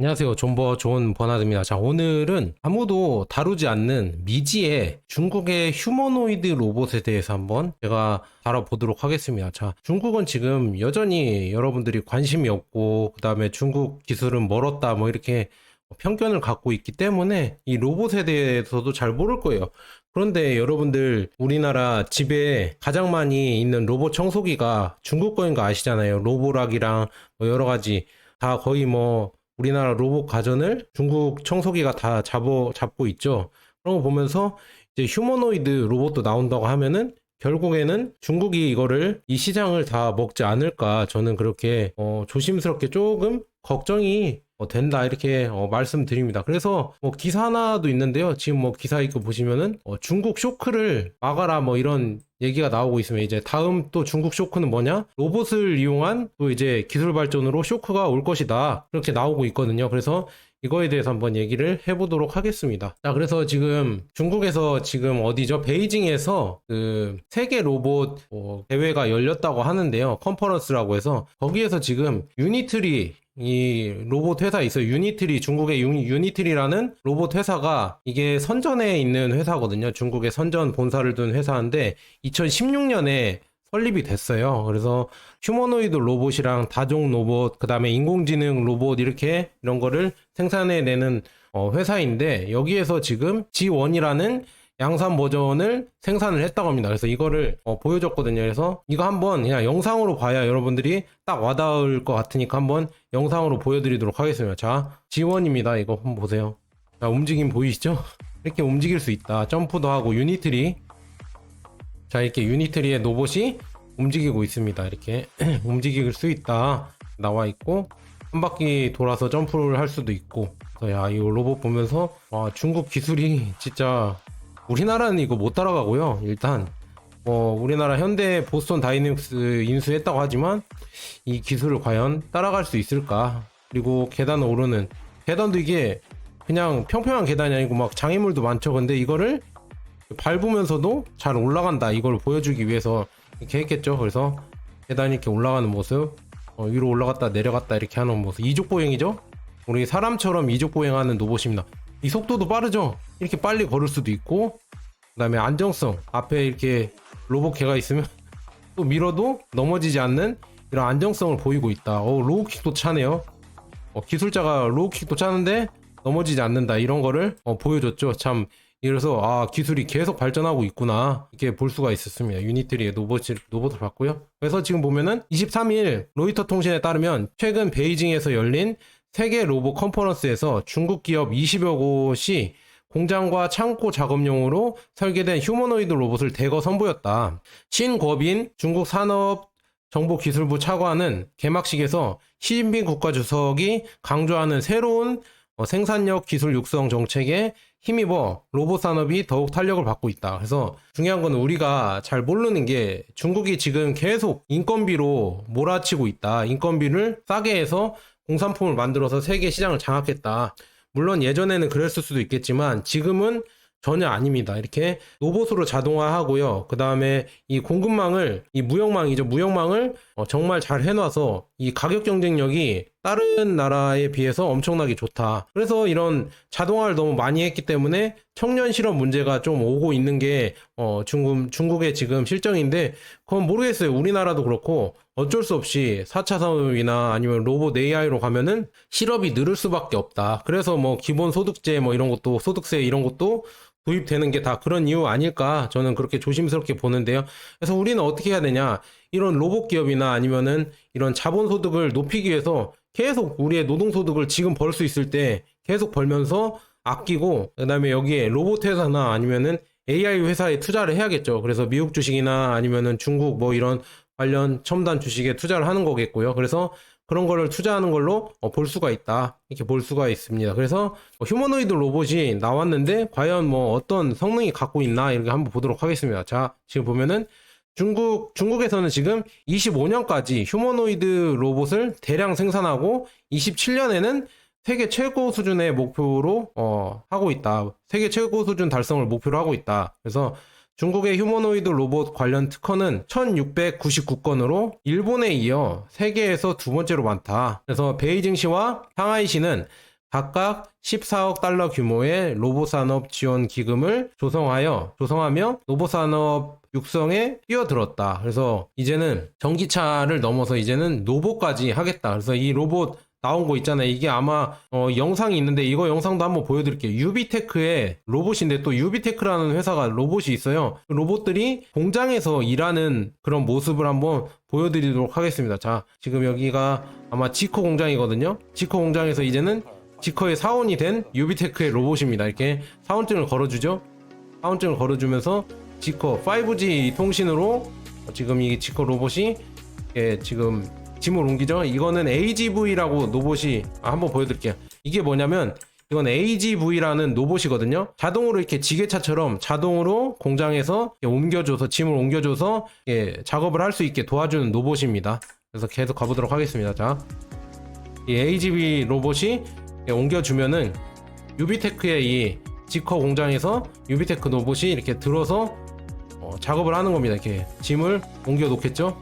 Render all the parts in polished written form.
안녕하세요. 존버 존 버나드입니다. 자, 오늘은 아무도 다루지 않는 미지의 중국의 휴머노이드 로봇에 대해서 한번 제가 다뤄보도록 하겠습니다. 자, 중국은 지금 여전히 여러분들이 관심이 없고, 그 다음에 중국 기술은 멀었다, 뭐 이렇게 편견을 갖고 있기 때문에 이 로봇에 대해서도 잘 모를 거예요. 그런데 여러분들 우리나라 집에 가장 많이 있는 로봇 청소기가 중국 거인 거 아시잖아요. 로보락이랑 뭐 여러 가지 다 거의 뭐 우리나라 로봇 가전을 중국 청소기가 다 잡고 있죠. 그런 거 보면서 이제 휴머노이드 로봇도 나온다고 하면은 결국에는 중국이 이 시장을 다 먹지 않을까, 저는 그렇게 조심스럽게 조금 걱정이 된다, 이렇게 말씀드립니다. 그래서 뭐 기사 하나도 있는데요. 지금 뭐 기사 읽고 보시면은 중국 쇼크를 막아라, 뭐 이런 얘기가 나오고 있으면, 이제 다음 또 중국 쇼크는 뭐냐? 로봇을 이용한 또 이제 기술 발전으로 쇼크가 올 것이다, 그렇게 나오고 있거든요. 그래서 이거에 대해서 한번 얘기를 해보도록 하겠습니다. 자, 그래서 지금 중국에서 지금 어디죠? 베이징에서 그 세계 로봇 대회가 열렸다고 하는데요. 컨퍼런스라고 해서 거기에서 지금 유니트리, 이 로봇 회사 있어요. 유니트리, 중국의 유니트리라는 로봇 회사가 이게 선전에 있는 회사거든요. 중국의 선전 본사를 둔 회사인데 2016년에 설립이 됐어요. 그래서 휴머노이드 로봇이랑 다종 로봇, 그 다음에 인공지능 로봇, 이렇게 이런 거를 생산해내는 회사인데, 여기에서 지금 G1이라는 양산 버전을 생산을 했다고 합니다. 그래서 이거를 보여줬거든요. 그래서 이거 한번 그냥 영상으로 봐야 여러분들이 딱 와닿을 것 같으니까 한번 영상으로 보여드리도록 하겠습니다. 자, G1입니다. 이거 한번 보세요. 자, 움직임 보이시죠? 이렇게 움직일 수 있다. 점프도 하고. 유니트리, 자, 이렇게 유니트리의 로봇이 움직이고 있습니다. 이렇게 움직일 수 있다 나와 있고, 한 바퀴 돌아서 점프를 할 수도 있고. 그래서 야, 이 로봇 보면서 중국 기술이 진짜, 우리나라는 이거 못 따라가고요. 일단 우리나라 현대 보스턴 다이내믹스 인수했다고 하지만 이 기술을 과연 따라갈 수 있을까? 그리고 계단 오르는, 계단도 이게 그냥 평평한 계단이 아니고 막 장애물도 많죠. 근데 이거를 밟으면서도 잘 올라간다, 이걸 보여주기 위해서 이렇게 했겠죠. 그래서 계단이 이렇게 올라가는 모습, 위로 올라갔다 내려갔다 이렇게 하는 모습, 이족 보행이죠. 우리 사람처럼 이족 보행하는 로봇입니다. 이 속도도 빠르죠. 이렇게 빨리 걸을 수도 있고, 그 다음에 안정성, 앞에 이렇게 로봇 개가 있으면 또 밀어도 넘어지지 않는 이런 안정성을 보이고 있다. 로우킥도 차네요. 기술자가 로우킥도 차는데 넘어지지 않는다, 이런 거를 보여줬죠. 참, 이래서 기술이 계속 발전하고 있구나, 이렇게 볼 수가 있었습니다. 유니트리의 로봇을 봤고요. 그래서 지금 보면은 23일 로이터 통신에 따르면 최근 베이징에서 열린 세계 로봇 컨퍼런스에서 중국 기업 20여 곳이 공장과 창고 작업용으로 설계된 휴머노이드 로봇을 대거 선보였다. 신궈빈 중국 산업정보기술부 차관은 개막식에서 시진핑 국가주석이 강조하는 새로운 생산력 기술 육성 정책에 힘입어 로봇 산업이 더욱 탄력을 받고 있다. 그래서 중요한 건 우리가 잘 모르는 게, 중국이 지금 계속 인건비로 몰아치고 있다. 인건비를 싸게 해서 공산품을 만들어서 세계 시장을 장악했다. 물론 예전에는 그랬을 수도 있겠지만 지금은 전혀 아닙니다. 이렇게 로봇으로 자동화하고요. 그 다음에 이 공급망을, 이 무역망이죠. 무역망을 정말 잘 해놔서 이 가격 경쟁력이 다른 나라에 비해서 엄청나게 좋다. 그래서 이런 자동화를 너무 많이 했기 때문에 청년 실업 문제가 좀 오고 있는 게 중국의 지금 실정인데, 그건 모르겠어요. 우리나라도 그렇고 어쩔 수 없이 4차 산업이나 아니면 로봇 AI로 가면은 실업이 늘을 수밖에 없다. 그래서 뭐 기본 소득제 뭐 이런 것도, 소득세 이런 것도 도입되는 게 다 그런 이유 아닐까, 저는 그렇게 조심스럽게 보는데요. 그래서 우리는 어떻게 해야 되냐, 이런 로봇 기업이나 아니면은 이런 자본소득을 높이기 위해서 계속 우리의 노동소득을 지금 벌 수 있을 때 계속 벌면서 아끼고, 그 다음에 여기에 로봇 회사나 아니면은 AI 회사에 투자를 해야겠죠. 그래서 미국 주식이나 아니면은 중국 뭐 이런 관련 첨단 주식에 투자를 하는 거겠고요. 그래서 그런 거를 투자하는 걸로 볼 수가 있다, 이렇게 볼 수가 있습니다. 그래서 휴머노이드 로봇이 나왔는데 과연 뭐 어떤 성능이 갖고 있나, 이렇게 한번 보도록 하겠습니다. 자, 지금 보면은 중국에서는 지금 25년까지 휴머노이드 로봇을 대량 생산하고 27년에는 세계 최고 수준의 목표로 하고 있다. 세계 최고 수준 달성을 목표로 하고 있다. 그래서 중국의 휴머노이드 로봇 관련 특허는 1699건으로 일본에 이어 세계에서 두 번째로 많다. 그래서 베이징시와 상하이시는 각각 14억 달러 규모의 로봇 산업 지원 기금을 조성하며 로봇 산업 육성에 뛰어들었다. 그래서 이제는 전기차를 넘어서 이제는 로봇까지 하겠다. 그래서 이 로봇 나온 거 있잖아요. 이게 아마 영상이 있는데 이거 영상도 한번 보여드릴게요. 유비테크의 로봇인데 또 유비테크라는 회사가 로봇이 있어요. 로봇들이 공장에서 일하는 그런 모습을 한번 보여드리도록 하겠습니다. 자, 지금 여기가 아마 지코 공장이거든요. 지코 공장에서 이제는 지커의 사원이 된 유비테크의 로봇입니다. 이렇게 사원증을 걸어주죠. 사원증을 걸어주면서 지커 5G 통신으로 지금 이 지커 로봇이 지금 짐을 옮기죠. 이거는 AGV라고 로봇이 한번 보여드릴게요. 이게 뭐냐면 이건 AGV라는 로봇이거든요. 자동으로 이렇게 지게차처럼 자동으로 공장에서 옮겨줘서 짐을 옮겨줘서 작업을 할 수 있게 도와주는 로봇입니다. 그래서 계속 가보도록 하겠습니다. 자, 이 AGV 로봇이 옮겨주면은 유비테크의 이 지커 공장에서 유비테크 로봇이 이렇게 들어서 작업을 하는 겁니다. 이렇게 짐을 옮겨 놓겠죠.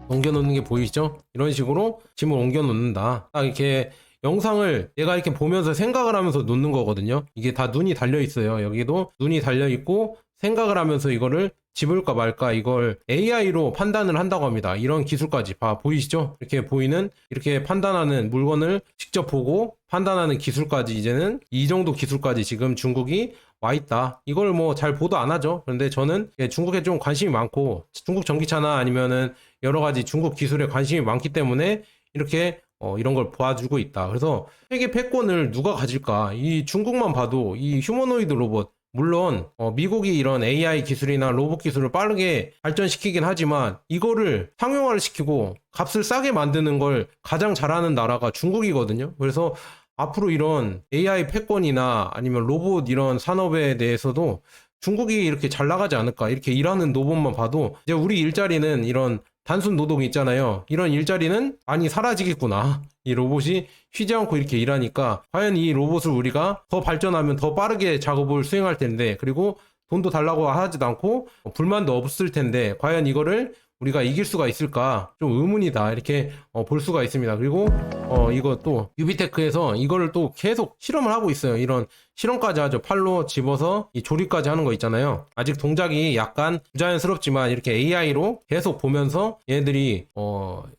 옮겨 놓는 게 보이시죠? 이런 식으로 짐을 옮겨 놓는다. 딱 이렇게 영상을 내가 이렇게 보면서 생각을 하면서 놓는 거거든요. 이게 다 눈이 달려 있어요. 여기도 눈이 달려 있고 생각을 하면서 이거를 집을까 말까 이걸 AI로 판단을 한다고 합니다. 이런 기술까지 보이시죠? 이렇게 보이는 이렇게 판단하는 물건을 직접 보고 판단하는 기술까지 이제는 이 정도 기술까지 지금 중국이 와 있다. 이걸 뭐 잘 보도 안 하죠. 그런데 저는 중국에 좀 관심이 많고 중국 전기차나 아니면은 여러 가지 중국 기술에 관심이 많기 때문에 이렇게 이런 걸 봐주고 있다. 그래서 세계 패권을 누가 가질까? 이 중국만 봐도 이 휴머노이드 로봇 물론 미국이 이런 AI 기술이나 로봇 기술을 빠르게 발전시키긴 하지만 이거를 상용화를 시키고 값을 싸게 만드는 걸 가장 잘하는 나라가 중국이거든요. 그래서 앞으로 이런 AI 패권이나 아니면 로봇 이런 산업에 대해서도 중국이 이렇게 잘 나가지 않을까. 이렇게 일하는 로봇만 봐도 이제 우리 일자리는 이런 단순 노동이 있잖아요. 이런 일자리는 많이 사라지겠구나. 이 로봇이 쉬지 않고 이렇게 일하니까 과연 이 로봇을 우리가 더 발전하면 더 빠르게 작업을 수행할 텐데 그리고 돈도 달라고 하지도 않고 불만도 없을 텐데 과연 이거를 우리가 이길 수가 있을까 좀 의문이다 이렇게 볼 수가 있습니다. 그리고 이거 또 유비테크에서 이거를 또 계속 실험을 하고 있어요. 이런 실험까지 하죠. 팔로 집어서 이 조립까지 하는 거 있잖아요. 아직 동작이 약간 부자연스럽지만 이렇게 AI로 계속 보면서 얘들이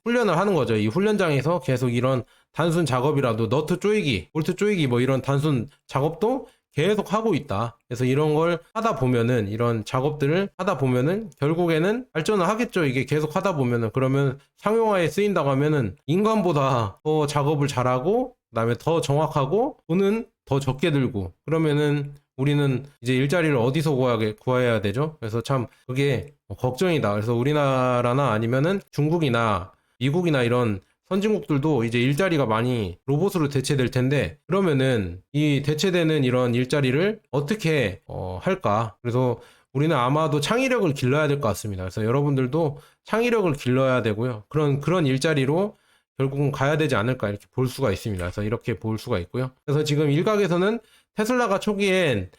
훈련을 하는 거죠. 이 훈련장에서 계속 이런 단순 작업이라도 너트 조이기, 볼트 조이기 뭐 이런 단순 작업도 계속 하고 있다. 그래서 이런 걸 하다 보면은 이런 작업들을 하다 보면은 결국에는 발전을 하겠죠. 이게 계속 하다 보면은 그러면 상용화에 쓰인다고 하면은 인간보다 더 작업을 잘하고 그다음에 더 정확하고 돈은 더 적게 들고 그러면은 우리는 이제 일자리를 어디서 구해야 되죠? 그래서 참 그게 걱정이다. 그래서 우리나라나 아니면은 중국이나 미국이나 이런 선진국들도 이제 일자리가 많이 로봇으로 대체될 텐데 그러면은 이 대체되는 이런 일자리를 어떻게 할까? 그래서 우리는 아마도 창의력을 길러야 될 것 같습니다. 그래서 여러분들도 창의력을 길러야 되고요. 그런 일자리로 결국은 가야 되지 않을까 이렇게 볼 수가 있습니다. 그래서 이렇게 볼 수가 있고요. 그래서 지금 일각에서는 테슬라가 초기엔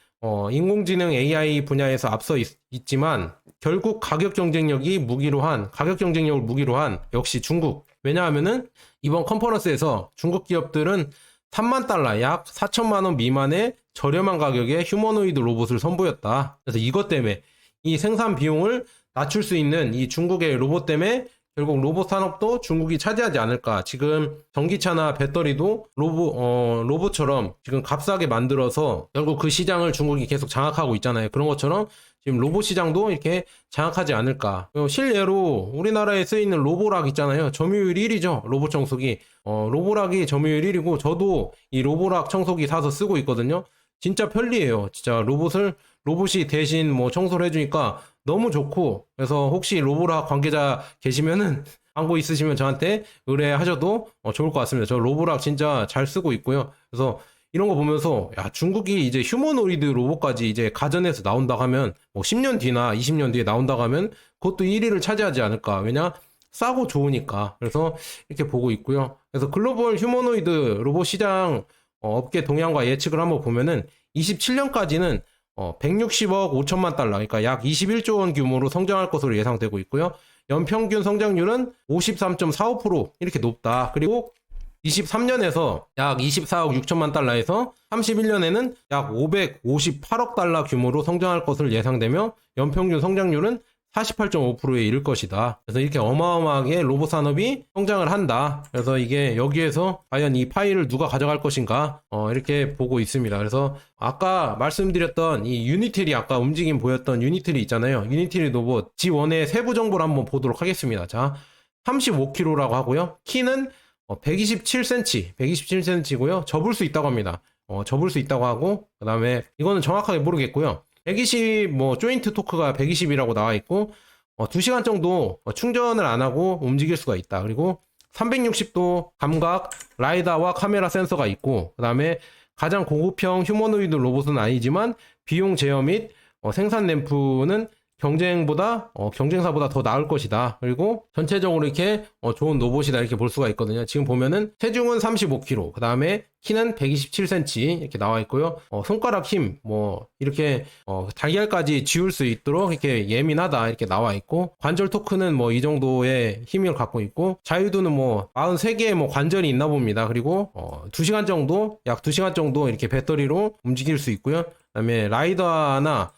인공지능 AI 분야에서 앞서 있지만 결국 가격 경쟁력을 무기로 한 역시 중국. 왜냐하면은 이번 컨퍼런스에서 중국 기업들은 3만 달러 약 4천만 원 미만의 저렴한 가격의 휴머노이드 로봇을 선보였다. 그래서 이것 때문에 이 생산 비용을 낮출 수 있는 이 중국의 로봇 때문에 결국 로봇 산업도 중국이 차지하지 않을까. 지금 전기차나 배터리도 로봇처럼 지금 값싸게 만들어서 결국 그 시장을 중국이 계속 장악하고 있잖아요. 그런 것처럼 지금 로봇 시장도 이렇게 장악하지 않을까. 실례로 우리나라에 쓰이는 로보락 있잖아요. 점유율 1위죠. 로봇 청소기. 로보락이 점유율 1위고 저도 이 로보락 청소기 사서 쓰고 있거든요. 진짜 편리해요. 진짜 로봇이 대신 뭐 청소를 해주니까 너무 좋고 그래서 혹시 로보락 관계자 계시면은 광고 있으시면 저한테 의뢰하셔도 좋을 것 같습니다. 저 로보락 진짜 잘 쓰고 있고요. 그래서 이런 거 보면서 야 중국이 이제 휴머노이드 로봇까지 이제 가전에서 나온다 하면 뭐 10년 뒤나 20년 뒤에 나온다 하면 그것도 1위를 차지하지 않을까. 왜냐 싸고 좋으니까. 그래서 이렇게 보고 있고요. 그래서 글로벌 휴머노이드 로봇 시장 업계 동향과 예측을 한번 보면은 27년까지는 160억 5천만 달러, 그러니까 약 21조 원 규모로 성장할 것으로 예상되고 있고요. 연평균 성장률은 53.45% 이렇게 높다. 그리고 23년에서 약 24억 6천만 달러에서 31년에는 약 558억 달러 규모로 성장할 것을 예상되며 연평균 성장률은 48.5%에 이를 것이다. 그래서 이렇게 어마어마하게 로봇 산업이 성장을 한다. 그래서 이게 여기에서 과연 이 파일을 누가 가져갈 것인가 이렇게 보고 있습니다. 그래서 아까 말씀드렸던 이 유니트리 아까 움직임 보였던 유니트리 있잖아요. 유니트리 로봇 G1의 세부 정보를 한번 보도록 하겠습니다. 자, 35kg라고 하고요. 키는 127cm, 127cm고요. 접을 수 있다고 합니다. 접을 수 있다고 하고 그 다음에 이거는 정확하게 모르겠고요. 120 조인트 토크가 120이라고 나와 있고 2시간 정도 충전을 안 하고 움직일 수가 있다. 그리고 360도 감각 라이다와 카메라 센서가 있고 그 다음에 가장 고급형 휴머노이드 로봇은 아니지만 비용 제어 및 생산 램프는 경쟁사보다 더 나을 것이다. 그리고 전체적으로 이렇게 좋은 로봇이다 이렇게 볼 수가 있거든요. 지금 보면은 체중은 35kg, 그 다음에 키는 127cm 이렇게 나와 있고요. 손가락 힘, 이렇게 달걀까지 지울 수 있도록 이렇게 예민하다 이렇게 나와 있고, 관절 토크는 이 정도의 힘을 갖고 있고, 자유도는 43개의 관절이 있나 봅니다. 그리고 2시간 정도, 약 2시간 정도 이렇게 배터리로 움직일 수 있고요. 그 다음에 라이더나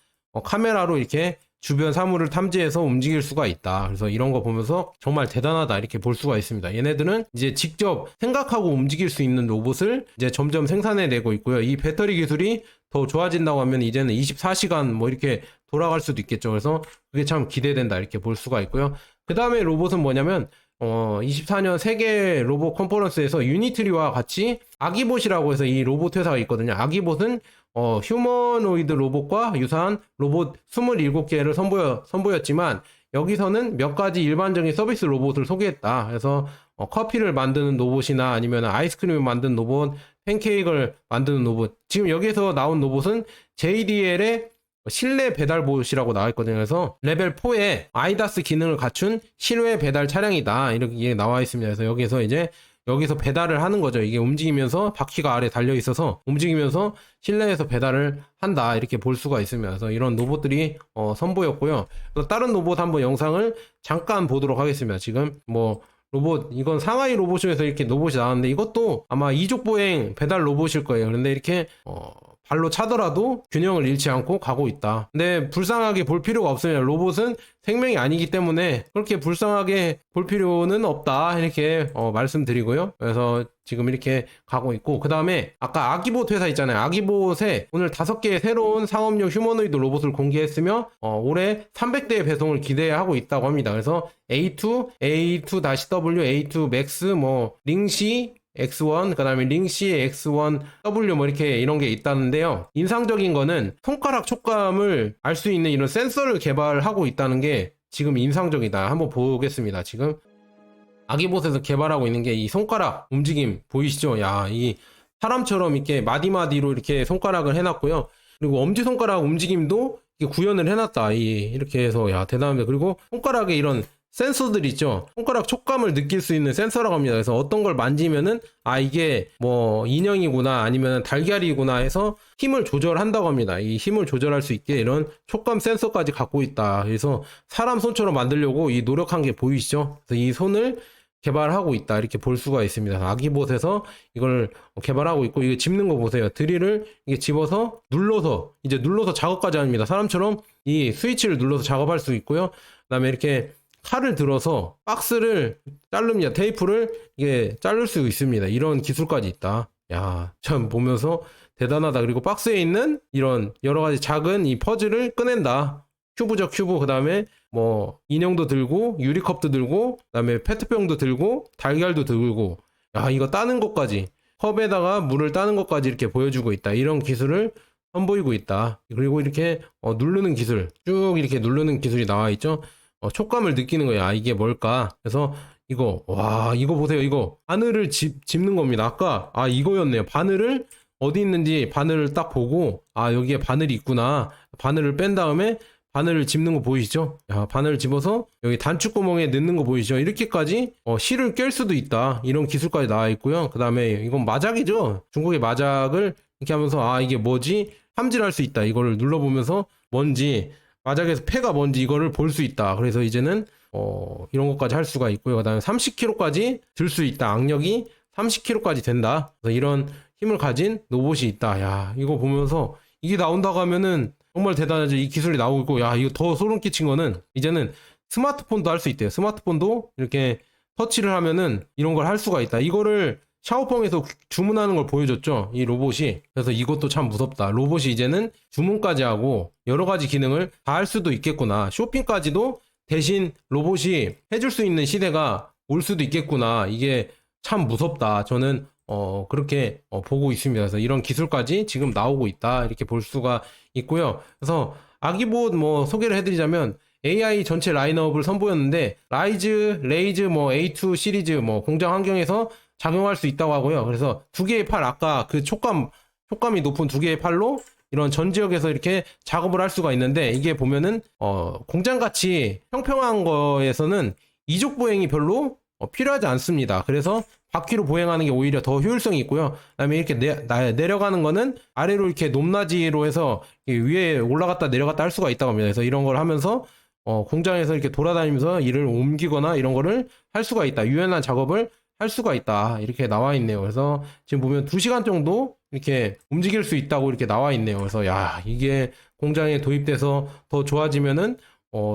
카메라로 이렇게 주변 사물을 탐지해서 움직일 수가 있다. 그래서 이런 거 보면서 정말 대단하다 이렇게 볼 수가 있습니다. 얘네들은 이제 직접 생각하고 움직일 수 있는 로봇을 이제 점점 생산해내고 있고요. 이 배터리 기술이 더 좋아진다고 하면 이제는 24시간 이렇게 돌아갈 수도 있겠죠. 그래서 그게 참 기대된다 이렇게 볼 수가 있고요. 그 다음에 로봇은 뭐냐면 24년 세계 로봇 컨퍼런스에서 유니트리와 같이 아기봇이라고 해서 이 로봇 회사가 있거든요. 아기봇은 휴머노이드 로봇과 유사한 로봇 27개를 선보였지만 여기서는 몇 가지 일반적인 서비스 로봇을 소개했다. 그래서 커피를 만드는 로봇이나 아니면 아이스크림을 만드는 로봇, 팬케이크를 만드는 로봇. 지금 여기서 나온 로봇은 JDL의 실내 배달봇이라고 나와 있거든요. 그래서 레벨 4에 아이다스 기능을 갖춘 실외 배달 차량이다 이렇게 나와 있습니다. 그래서 여기서 배달을 하는 거죠. 이게 움직이면서 바퀴가 아래 달려 있어서 움직이면서 실내에서 배달을 한다 이렇게 볼 수가 있습니다. 그래서 이런 로봇들이 선보였고요. 다른 로봇 한번 영상을 잠깐 보도록 하겠습니다. 지금 로봇 이건 상하이 로봇에서 이렇게 로봇이 나왔는데 이것도 아마 이족보행 배달 로봇일 거예요. 그런데 이렇게 발로 차더라도 균형을 잃지 않고 가고 있다. 근데 불쌍하게 볼 필요가 없습니다. 로봇은 생명이 아니기 때문에 그렇게 불쌍하게 볼 필요는 없다 이렇게 말씀드리고요. 그래서 지금 이렇게 가고 있고, 그 다음에 아까 아기봇 회사 있잖아요. 아기봇에 오늘 5개의 새로운 상업용 휴머노이드 로봇을 공개했으며 올해 300대의 배송을 기대하고 있다고 합니다. 그래서 A2, A2-W, A2 Max, 링시 X1, 그 다음에 링시 X1W 이렇게 이런 게 있다는데요. 인상적인 거는 손가락 촉감을 알 수 있는 이런 센서를 개발하고 있다는 게 지금 인상적이다. 한번 보겠습니다. 지금 아기봇에서 개발하고 있는 게 이 손가락 움직임 보이시죠? 야, 이 사람처럼 이렇게 마디마디로 이렇게 손가락을 해놨고요. 그리고 엄지손가락 움직임도 이렇게 구현을 해놨다. 이렇게 해서 야, 대단합니다. 그리고 손가락에 이런 센서들 있죠. 손가락 촉감을 느낄 수 있는 센서라고 합니다. 그래서 어떤 걸 만지면은 이게 인형이구나 아니면 달걀이구나 해서 힘을 조절한다고 합니다. 이 힘을 조절할 수 있게 이런 촉감 센서까지 갖고 있다. 그래서 사람 손처럼 만들려고 이 노력한 게 보이시죠? 그래서 이 손을 개발하고 있다 이렇게 볼 수가 있습니다. 아기봇에서 이걸 개발하고 있고, 이거 집는 거 보세요. 드릴을 이게 집어서 눌러서 작업까지 합니다. 사람처럼 이 스위치를 눌러서 작업할 수 있고요. 그 다음에 이렇게 칼을 들어서 박스를 자릅니다. 테이프를 이게 자를 수 있습니다. 이런 기술까지 있다. 야, 참 보면서 대단하다. 그리고 박스에 있는 이런 여러 가지 작은 이 퍼즐을 꺼낸다. 큐브죠, 큐브. 그 다음에 인형도 들고 유리컵도 들고 그 다음에 페트병도 들고 달걀도 들고, 야, 이거 따는 것까지, 컵에다가 물을 따는 것까지 이렇게 보여주고 있다. 이런 기술을 선보이고 있다. 그리고 이렇게 누르는 기술, 쭉 이렇게 누르는 기술이 나와 있죠. 촉감을 느끼는 거야. 이게 뭘까? 그래서 이거 보세요. 이거 바늘을 집는 겁니다. 아까 이거였네요. 바늘을 어디 있는지 바늘을 딱 보고 여기에 바늘이 있구나. 바늘을 뺀 다음에 바늘을 집는 거 보이시죠? 야, 바늘을 집어서 여기 단추구멍에 넣는 거 보이시죠? 이렇게까지 실을 깰 수도 있다. 이런 기술까지 나와 있고요. 그 다음에 이건 마작이죠. 중국의 마작을 이렇게 하면서 이게 뭐지? 탐지할 수 있다. 이거를 눌러보면서 뭔지, 마작에서 폐가 뭔지 이거를 볼 수 있다. 그래서 이제는 이런 것까지 할 수가 있고요. 그 다음에 30kg까지 들 수 있다. 악력이 30kg까지 된다. 그래서 이런 힘을 가진 로봇이 있다. 야, 이거 보면서 이게 나온다고 하면은 정말 대단하죠. 이 기술이 나오고 있고, 야, 이거 더 소름 끼친 거는 이제는 스마트폰도 할 수 있대요. 스마트폰도 이렇게 터치를 하면은 이런 걸 할 수가 있다. 이거를 샤오펑에서 주문하는 걸 보여줬죠. 이 로봇이. 그래서 이것도 참 무섭다. 로봇이 이제는 주문까지 하고 여러 가지 기능을 다 할 수도 있겠구나. 쇼핑까지도 대신 로봇이 해줄 수 있는 시대가 올 수도 있겠구나. 이게 참 무섭다. 저는 그렇게 보고 있습니다. 그래서 이런 기술까지 지금 나오고 있다. 이렇게 볼 수가 있고요. 그래서 아기봇 뭐 소개를 해드리자면 AI 전체 라인업을 선보였는데 라이즈, 레이즈, 뭐 A2 시리즈 뭐 공장 환경에서 작용할 수 있다고 하고요. 그래서 두 개의 팔, 아까 그 촉감이 높은 두 개의 팔로 이런 전 지역에서 이렇게 작업을 할 수가 있는데, 이게 보면은 공장같이 평평한 거에서는 이족 보행이 별로 필요하지 않습니다. 그래서 바퀴로 보행하는 게 오히려 더 효율성이 있고요. 그다음에 이렇게 내려가는 거는 아래로 이렇게 높낮이로 해서 위에 올라갔다 내려갔다 할 수가 있다고 합니다. 그래서 이런 걸 하면서 공장에서 이렇게 돌아다니면서 일을 옮기거나 이런 거를 할 수가 있다. 유연한 작업을 할 수가 있다. 이렇게 나와 있네요. 그래서 지금 보면 2시간 정도 이렇게 움직일 수 있다고 이렇게 나와 있네요. 그래서 야, 이게 공장에 도입돼서 더 좋아지면은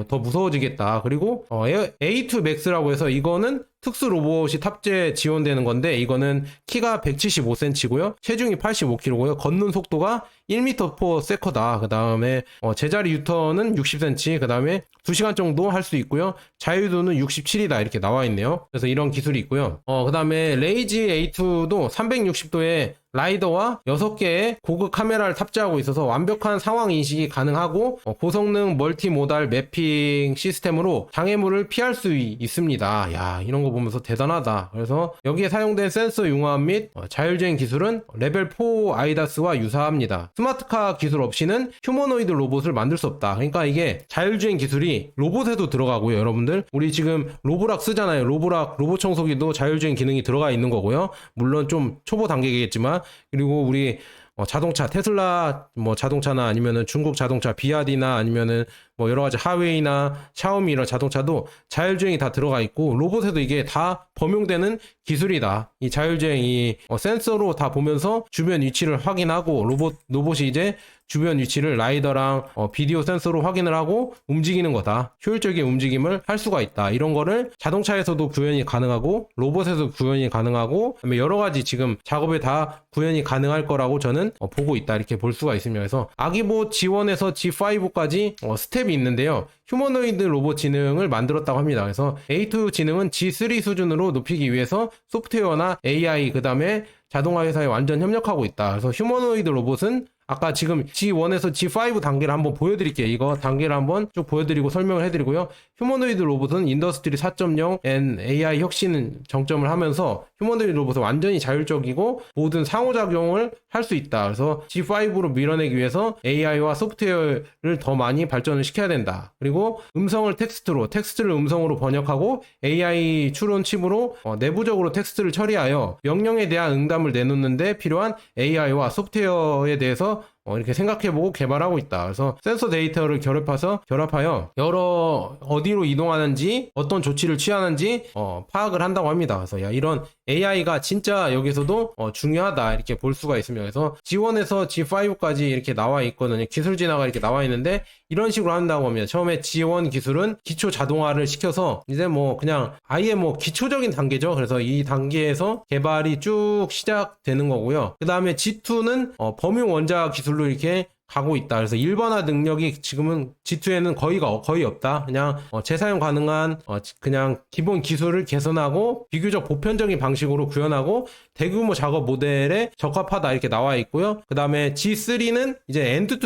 더 무서워지겠다. 그리고 A2 맥스라고 해서 이거는 특수 로봇이 탑재 지원되는 건데, 이거는 키가 175cm고요. 체중이 85kg고요. 걷는 속도가 1m/s다. 그 다음에 제자리 유턴은 60cm. 그 다음에 2시간 정도 할 수 있고요. 자유도는 67이다. 이렇게 나와 있네요. 그래서 이런 기술이 있고요. 그 다음에 레이지 A2도 360도의 라이더와 6개의 고급 카메라를 탑재하고 있어서 완벽한 상황 인식이 가능하고 고성능 멀티모달 매핑 시스템으로 장애물을 피할 수 있습니다. 야, 이런 거 보면서 대단하다. 그래서 여기에 사용된 센서 융합 및 자율주행 기술은 레벨 4 아이다스와 유사합니다. 스마트카 기술 없이는 휴머노이드 로봇을 만들 수 없다. 그러니까 이게 자율주행 기술이 로봇에도 들어가고요. 여러분들, 우리 지금 로보락 쓰잖아요. 로봇 청소기도 자율주행 기능이 들어가 있는 거고요. 물론 좀 초보 단계겠지만, 그리고 우리 자동차 테슬라 뭐 자동차나 아니면은 중국 자동차 비아디나 아니면은 뭐 여러 가지 하웨이나 샤오미 이런 자동차도 자율주행이 다 들어가 있고, 로봇에도 이게 다 범용되는 기술이다. 이 자율주행이 센서로 다 보면서 주변 위치를 확인하고, 로봇이 이제 주변 위치를 라이더랑 비디오 센서로 확인을 하고 움직이는 거다. 효율적인 움직임을 할 수가 있다. 이런 거를 자동차에서도 구현이 가능하고 로봇에서도 구현이 가능하고, 그다음에 여러 가지 지금 작업에 다 구현이 가능할 거라고 저는 보고 있다. 이렇게 볼 수가 있습니다. 그래서 아기봇 지원에서 G5까지 스텝이 있는데요. 휴머노이드 로봇 지능을 만들었다고 합니다. 그래서 A2 지능은 G3 수준으로 높이기 위해서 소프트웨어나 AI, 그 다음에 자동화 회사에 완전 협력하고 있다. 그래서 휴머노이드 로봇은 아까 지금 G1에서 G5 단계를 한번 보여드릴게요. 이거 단계를 한번 쭉 보여드리고 설명을 해드리고요. 휴머노이드 로봇은 인더스트리 4.0 앤 AI 혁신 정점을 하면서 휴머노이드 로봇은 완전히 자율적이고 모든 상호작용을 할 수 있다. 그래서 G5로 밀어내기 위해서 AI와 소프트웨어를 더 많이 발전을 시켜야 된다. 그리고 음성을 텍스트를 음성으로 번역하고 AI 추론 칩으로 내부적으로 텍스트를 처리하여 명령에 대한 응답을 내놓는데 필요한 AI와 소프트웨어에 대해서 이렇게 생각해보고 개발하고 있다. 그래서 센서 데이터를 결합하여 여러 어디로 이동하는지 어떤 조치를 취하는지 파악을 한다고 합니다. 그래서 야, 이런 AI가 진짜 여기서도 중요하다. 이렇게 볼 수가 있습니다. 그래서 G1에서 G5까지 이렇게 나와 있거든요. 기술 진화가 이렇게 나와 있는데 이런 식으로 한다고 합니다. 처음에 G1 기술은 기초 자동화를 시켜서 이제 뭐 그냥 아예 뭐 기초적인 단계죠. 그래서 이 단계에서 개발이 쭉 시작되는 거고요. 그 다음에 G2는 범용 원자 기술로 이렇게 가고 있다. 그래서 일반화 능력이 지금은 G2에는 거의 없다. 그냥 재사용 가능한 그냥 기본 기술을 개선하고 비교적 보편적인 방식으로 구현하고 대규모 작업 모델에 적합하다. 이렇게 나와 있고요. 그 다음에 G3는 이제 엔드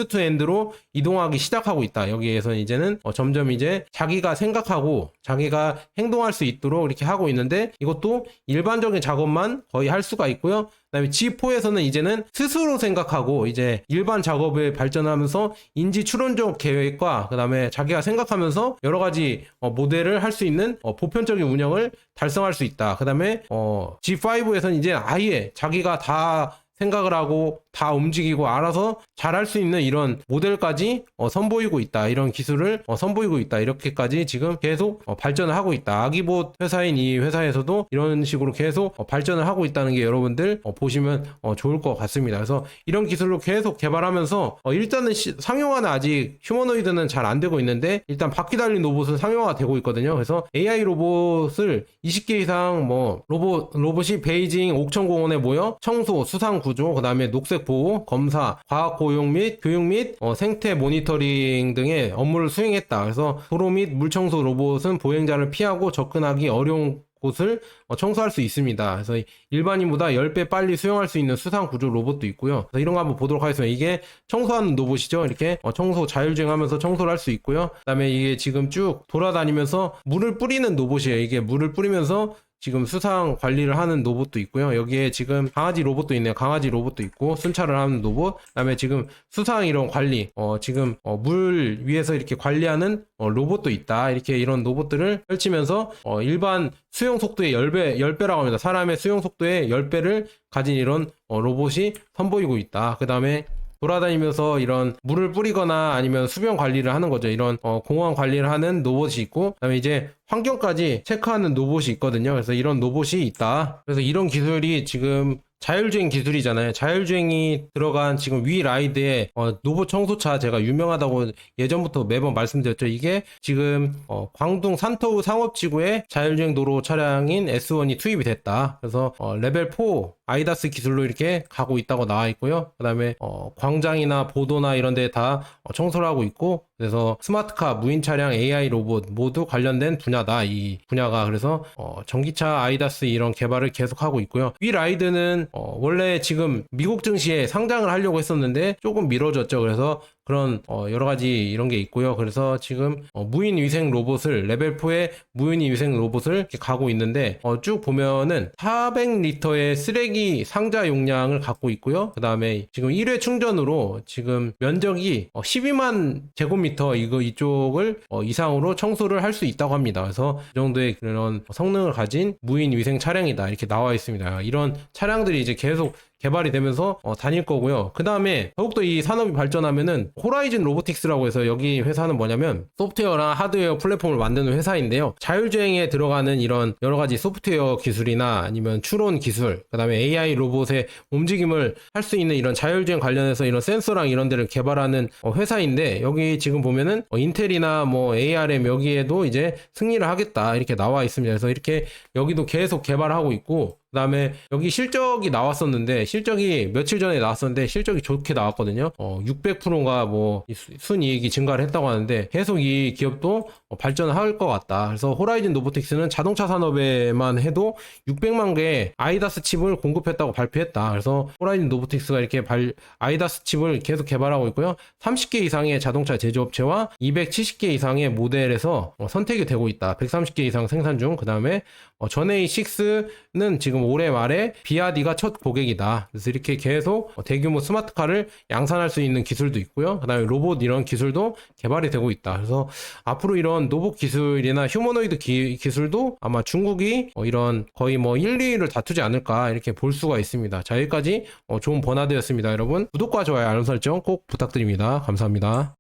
투 엔드로 이동하기 시작하고 있다. 여기에서 이제는 점점 이제 자기가 생각하고 자기가 행동할 수 있도록 이렇게 하고 있는데, 이것도 일반적인 작업만 거의 할 수가 있고요. 그다음에 G4에서는 이제는 스스로 생각하고 이제 일반 작업에 발전하면서 인지 추론적 계획과 그다음에 자기가 생각하면서 여러 가지 모델을 할 수 있는 보편적인 운영을 달성할 수 있다. 그다음에 G5에서는 이제 아예 자기가 다 생각을 하고 다 움직이고 알아서 잘할 수 있는 이런 모델까지 선보이고 있다. 이런 기술을 선보이고 있다. 이렇게까지 지금 계속 발전을 하고 있다. 아기봇 회사인 이 회사에서도 이런 식으로 계속 발전을 하고 있다는 게 여러분들 보시면 좋을 것 같습니다. 그래서 이런 기술로 계속 개발하면서 일단은 상용화는 아직 휴머노이드는 잘 안 되고 있는데 일단 바퀴 달린 로봇은 상용화가 되고 있거든요. 그래서 AI 로봇을 20개 이상 로봇이 베이징 옥천공원에 모여 청소, 수상 구조, 그 다음에 녹색 보호, 검사, 과학 고용 및 교육 및 생태 모니터링 등의 업무를 수행했다. 그래서 도로 및 물청소 로봇은 보행자를 피하고 접근하기 어려운 곳을 청소할 수 있습니다. 그래서 일반인보다 10배 빨리 수영할 수 있는 수상 구조 로봇도 있고요. 그래서 이런 거 한번 보도록 하겠습니다. 이게 청소하는 로봇이죠. 이렇게 청소 자율주행하면서 청소를 할 수 있고요. 그 다음에 이게 지금 쭉 돌아다니면서 물을 뿌리는 로봇이에요. 이게 물을 뿌리면서 지금 수상 관리를 하는 로봇도 있고요. 여기에 지금 강아지 로봇도 있네요. 강아지 로봇도 있고 순찰을 하는 로봇. 그다음에 지금 수상 이런 관리, 지금 물 위에서 이렇게 관리하는 로봇도 있다. 이렇게 이런 로봇들을 펼치면서 일반 수영 속도의 10배라고 합니다. 사람의 수영 속도의 10배를 가진 이런 로봇이 선보이고 있다. 그다음에 돌아다니면서 이런 물을 뿌리거나 아니면 수변 관리를 하는 거죠. 이런 공원 관리를 하는 로봇이 있고, 그다음에 이제 환경까지 체크하는 로봇이 있거든요. 그래서 이런 로봇이 있다. 그래서 이런 기술이 지금 자율주행 기술이잖아요. 자율주행이 들어간 지금 위 라이드의 로봇 청소차, 제가 유명하다고 예전부터 매번 말씀드렸죠. 이게 지금 광둥 산터우 상업지구에 자율주행 도로 차량인 S1이 투입이 됐다. 그래서 레벨 4 아이다스 기술로 이렇게 가고 있다고 나와 있고요. 그 다음에 광장이나 보도나 이런 데 다 청소를 하고 있고, 그래서 스마트카, 무인 차량, AI 로봇 모두 관련된 분야다. 이 분야가. 그래서 전기차 아이다스 이런 개발을 계속하고 있고요. 위 라이드는 원래 지금 미국 증시에 상장을 하려고 했었는데 조금 미뤄졌죠. 그래서 그런 여러 가지 이런 게 있고요. 그래서 지금 무인 위생 로봇을 레벨 4의 무인 위생 로봇을 이렇게 가고 있는데 쭉 보면은 400리터의 쓰레기 상자 용량을 갖고 있고요. 그 다음에 지금 1회 충전으로 지금 면적이 12만 제곱미터 이쪽을 이상으로 청소를 할 수 있다고 합니다. 그래서 이 정도의 그런 성능을 가진 무인 위생 차량이다. 이렇게 나와 있습니다. 이런 차량들이 이제 계속 개발이 되면서 다닐 거고요. 그 다음에 더욱더 이 산업이 발전하면은 호라이즌 로보틱스라고 해서 여기 회사는 뭐냐면 소프트웨어랑 하드웨어 플랫폼을 만드는 회사인데요. 자율주행에 들어가는 이런 여러 가지 소프트웨어 기술이나 아니면 추론 기술, 그 다음에 AI 로봇의 움직임을 할 수 있는 이런 자율주행 관련해서 이런 센서랑 이런 데를 개발하는 회사인데, 여기 지금 보면은 인텔이나 뭐 ARM 여기에도 이제 승리를 하겠다 이렇게 나와 있습니다. 그래서 이렇게 여기도 계속 개발하고 있고, 그 다음에 여기 실적이 나왔었는데, 실적이 며칠 전에 나왔었는데 실적이 좋게 나왔거든요. 600%가 뭐 순이익이 증가를 했다고 하는데 계속 이 기업도 발전을 할 것 같다. 그래서 호라이즌 로보틱스는 자동차 산업에만 해도 600만 개의 아이다스 칩을 공급했다고 발표했다. 그래서 호라이즌 로보틱스가 이렇게 아이다스 칩을 계속 개발하고 있고요. 30개 이상의 자동차 제조업체와 270개 이상의 모델에서 선택이 되고 있다. 130개 이상 생산 중. 그 다음에 전A6는 지금 올해 말에 비아디가 첫 고객이다. 그래서 이렇게 계속 대규모 스마트카를 양산할 수 있는 기술도 있고요. 그 다음에 로봇 이런 기술도 개발이 되고 있다. 그래서 앞으로 이런 로봇 기술이나 휴머노이드 기술도 아마 중국이 이런 거의 뭐 1, 2위를 다투지 않을까 이렇게 볼 수가 있습니다. 자, 여기까지 좋은 버나드였습니다. 여러분 구독과 좋아요 알람 설정 꼭 부탁드립니다. 감사합니다.